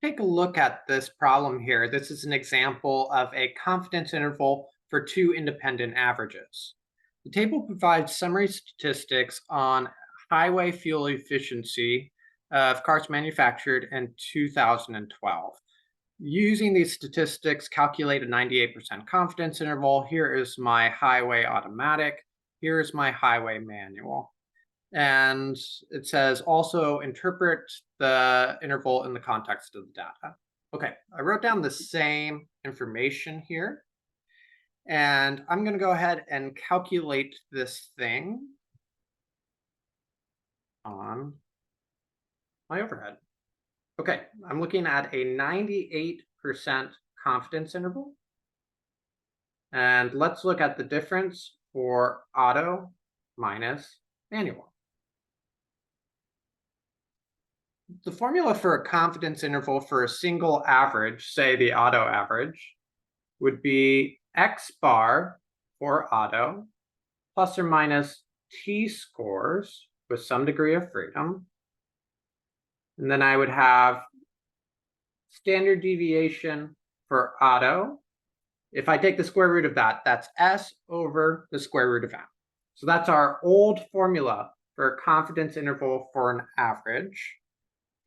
Take a look at this problem here. This is an example of a confidence interval for two independent averages. The table provides summary statistics on highway fuel efficiency of cars manufactured in 2012. Using these statistics, calculate a 98% confidence interval. Here is my highway automatic. Here is my highway manual. And it says also interpret the interval in the context of the data. Okay, I wrote down the same information here. And I'm going to go ahead and calculate this thing on my overhead. Okay, I'm looking at a 98% confidence interval. And let's look at the difference for auto minus manual. The formula for a confidence interval for a single average, say the auto average, would be X bar for auto plus or minus t-scores with some degree of freedom. And then I would have standard deviation for auto. If I take the square root of that, that's S over the square root of M. So that's our old formula for a confidence interval for an average.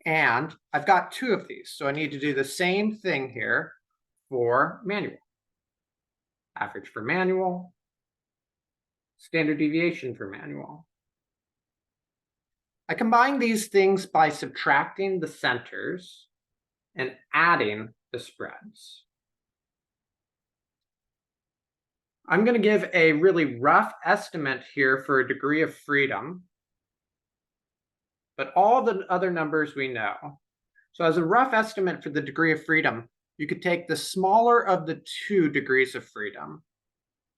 And I've got two of these, so I need to do the same thing here for manual. Average for manual, standard deviation for manual. I combine these things by subtracting the centers and adding the spreads. I'm going to give a really rough estimate here for a degree of freedom, but all the other numbers we know. So as a rough estimate for the degree of freedom, you could take the smaller of the two degrees of freedom.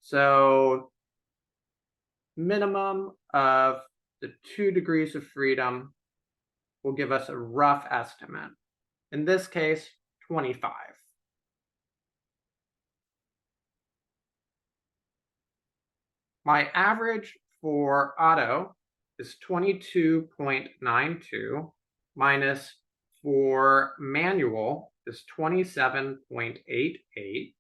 So minimum of the 2 degrees of freedom will give us a rough estimate. In this case, 25. My average for auto is 22.92 minus for manual is 27.88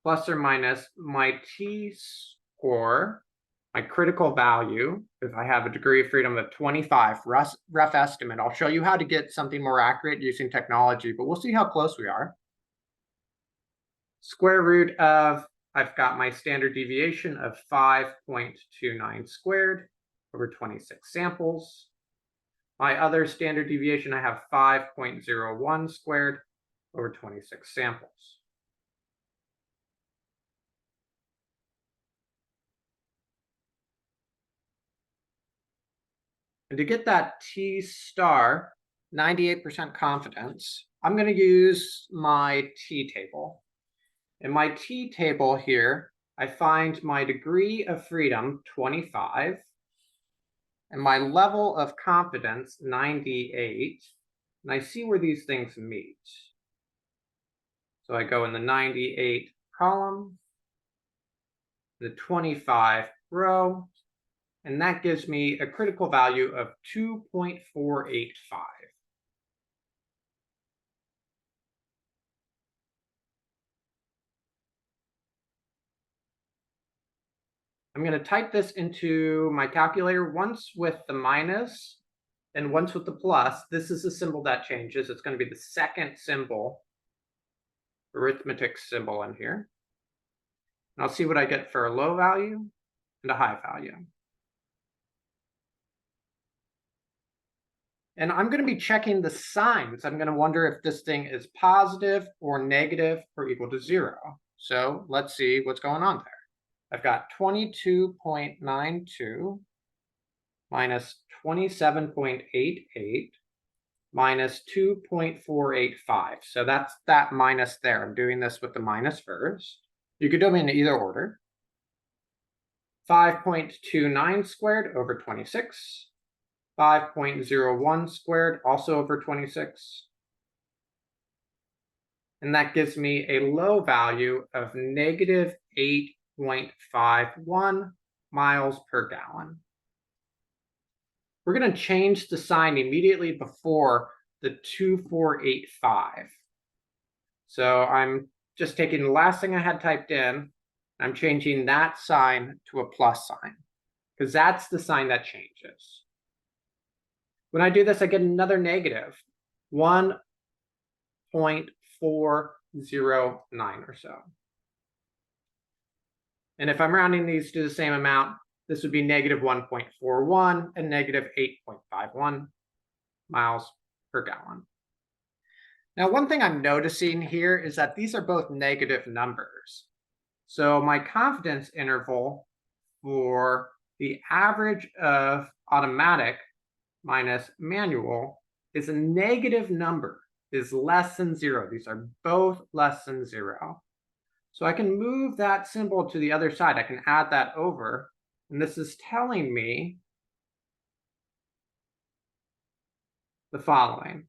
plus or minus my t-score, my critical value, if I have a degree of freedom of 25, rough estimate. I'll show you how to get something more accurate using technology, but we'll see how close we are. Square root of, I've got my standard deviation of 5.29 squared over 26 samples. My other standard deviation, I have 5.01 squared over 26 samples. And to get that T star, 98% confidence, I'm going to use my T table. In my T table here, I find my degree of freedom, 25, and my level of confidence, 98, and I see where these things meet. So I go in the 98 column, the 25 row, and that gives me a critical value of 2.485. I'm going to type this into my calculator once with the minus and once with the plus. This is a symbol that changes. It's going to be the second symbol, arithmetic symbol in here. And I'll see what I get for a low value and a high value. And I'm going to be checking the signs. I'm going to wonder if this thing is positive or negative or equal to 0. So let's see what's going on there. I've got 22.92 minus 27.88 minus 2.485. So that's that minus there. I'm doing this with the minus first. You could do them in either order. 5.29 squared over 26. 5.01 squared also over 26. And that gives me a low value of negative 8.51 miles per gallon. We're going to change the sign immediately before the 2485. So I'm just taking the last thing I had typed in, I'm changing that sign to a plus sign, because that's the sign that changes. When I do this, I get another negative, 1.409 or so. And if I'm rounding these to the same amount, this would be negative 1.41 and negative 8.51 miles per gallon. Now, one thing I'm noticing here is that these are both negative numbers. So my confidence interval for the average of automatic minus manual is a negative number, is less than 0. These are both less than 0. So I can move that symbol to the other side. I can add that over. And this is telling me the following.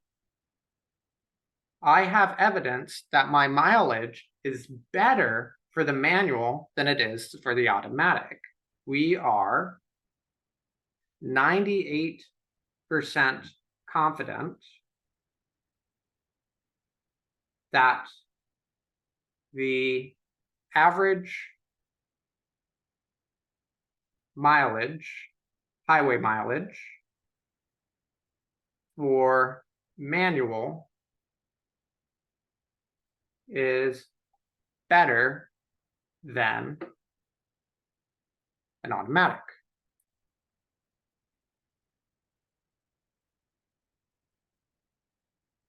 I have evidence that my mileage is better for the manual than it is for the automatic. We are 98% confident that the average mileage, highway mileage, for manual is better than an automatic.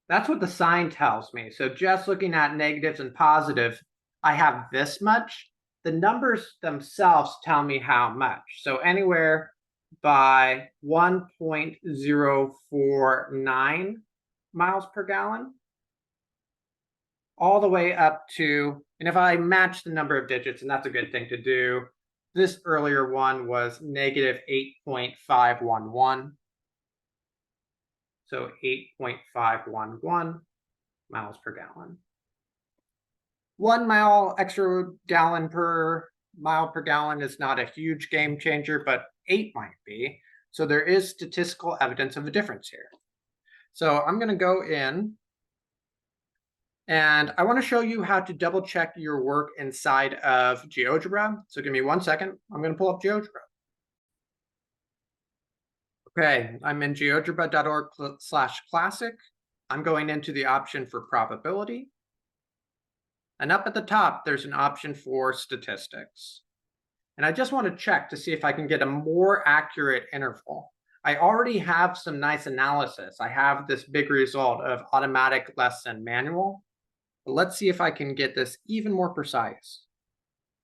That's what the sign tells me. So just looking at negatives and positives, I have this much. The numbers themselves tell me how much. So anywhere by 1.049 miles per gallon, all the way up to, and if I match the number of digits, and that's a good thing to do, this earlier one was negative 8.511. So 8.511 miles per gallon. 1 mile extra gallon per mile per gallon is not a huge game changer, but 8 might be. So there is statistical evidence of a difference here. So I'm going to go in and I want to show you how to double check your work inside of GeoGebra. So give me 1 second. I'm going to pull up GeoGebra. Okay, I'm in geogebra.org/classic. I'm going into the option for probability. And up at the top, there's an option for statistics. And I just want to check to see if I can get a more accurate interval. I already have some nice analysis. I have this big result of automatic less than manual. But let's see if I can get this even more precise.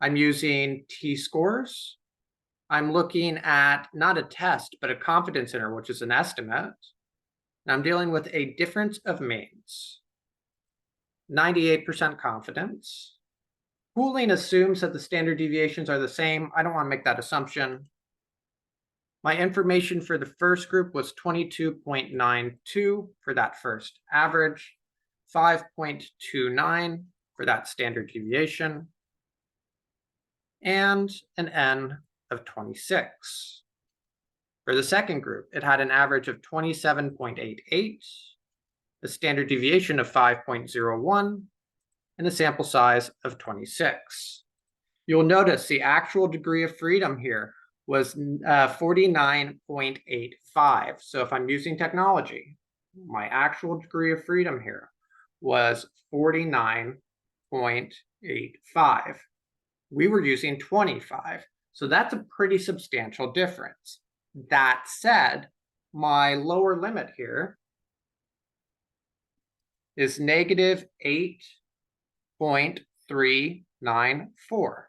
I'm using t-scores. I'm looking at not a test, but a confidence interval, which is an estimate. And I'm dealing with a difference of means. 98% confidence. Pooling assumes that the standard deviations are the same. I don't want to make that assumption. My information for the first group was 22.92 for that first average, 5.29 for that standard deviation, and an N of 26. For the second group, it had an average of 27.88, a standard deviation of 5.01, and a sample size of 26. You'll notice the actual degree of freedom here was 49.85. So if I'm using technology, my actual degree of freedom here was 49.85. We were using 25. So that's a pretty substantial difference. That said, my lower limit here is negative 8.394.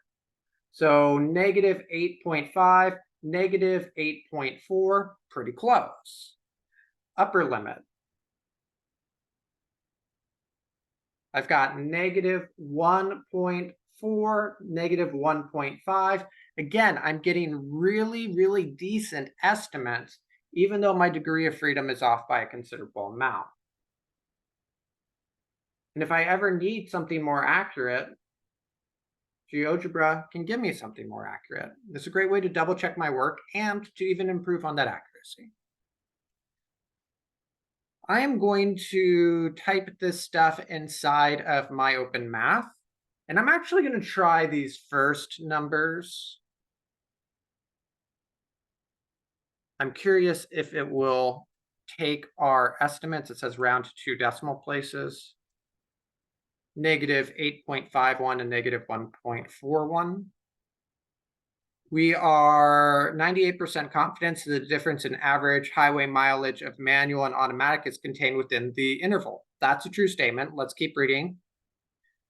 So negative 8.5, negative 8.4, pretty close. Upper limit, I've got negative 1.4, negative 1.5. Again, I'm getting really, really decent estimates, even though my degree of freedom is off by a considerable amount. And if I ever need something more accurate, GeoGebra can give me something more accurate. It's a great way to double check my work and to even improve on that accuracy. I am going to type this stuff inside of MyOpenMath, and I'm actually going to try these first numbers. I'm curious if it will take our estimates. It says round to 2 decimal places. Negative 8.51 and negative 1.41. We are 98% confidence that the difference in average highway mileage of manual and automatic is contained within the interval. That's a true statement. Let's keep reading.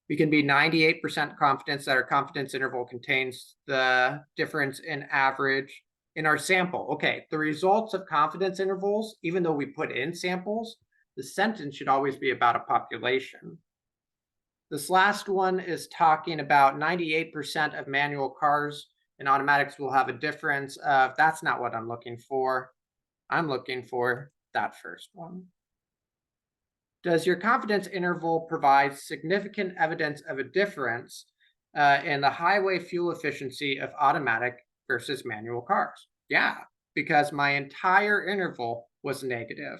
We can be 98% confidence that our confidence interval contains the difference in average in our sample. Okay, the results of confidence intervals, even though we put in samples, the sentence should always be about a population. This last one is talking about 98% of manual cars and automatics will have a difference of, that's not what I'm looking for. I'm looking for that first one. Does your confidence interval provide significant evidence of a difference in the highway fuel efficiency of automatic versus manual cars? Yeah, because my entire interval was negative.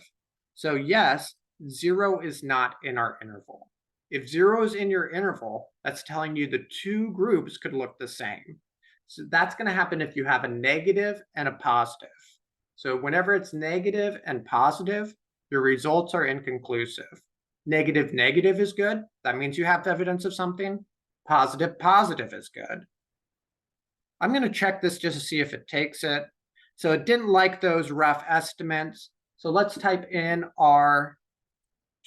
So yes, 0 is not in our interval. If 0 is in your interval, that's telling you the two groups could look the same. So that's going to happen if you have a negative and a positive. So whenever it's negative and positive, your results are inconclusive. Negative, negative is good. That means you have evidence of something. Positive, positive is good. I'm going to check this just to see if it takes it. So it didn't like those rough estimates. So let's type in our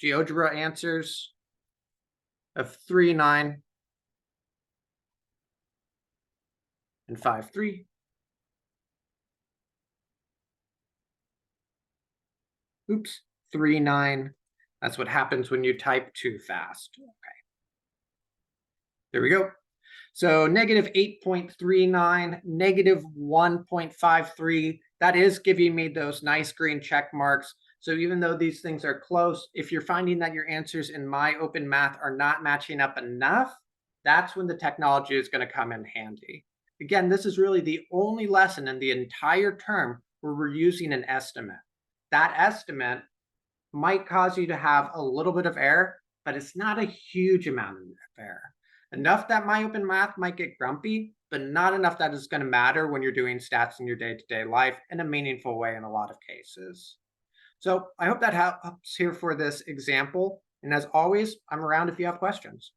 GeoGebra answers of 3, 9, and 5, 3. Oops, 3, 9. That's what happens when you type too fast. Okay. There we go. So negative 8.39, negative 1.53, that is giving me those nice green check marks. So even though these things are close, if you're finding that your answers in MyOpenMath are not matching up enough, that's when the technology is going to come in handy. Again, this is really the only lesson in the entire term where we're using an estimate. That estimate might cause you to have a little bit of error, but it's not a huge amount of error. Enough that MyOpenMath might get grumpy, but not enough that it's going to matter when you're doing stats in your day-to-day life in a meaningful way in a lot of cases. So I hope that helps here for this example. And as always, I'm around if you have questions.